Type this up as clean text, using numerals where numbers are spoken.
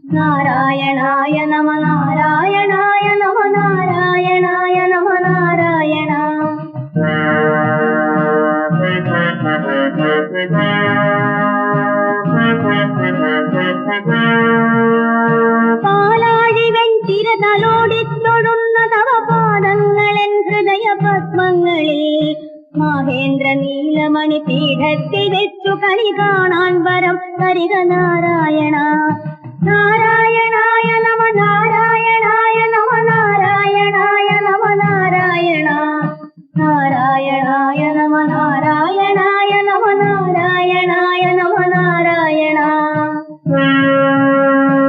നാരായണായ നമ നാരായണായ നമ നാരായണായ നമ നാരായണ. പാലാഴി വെൺതിര തലോടിത്തൊഴുന്ന തവ പാദങ്ങളെൻ ഹൃദയ പത്മങ്ങളിൽ മഹേന്ദ്ര നീലമണി പീഠത്തിൽ വെച്ചു കണി കാണാൻ വരം തരിക നാരായണ.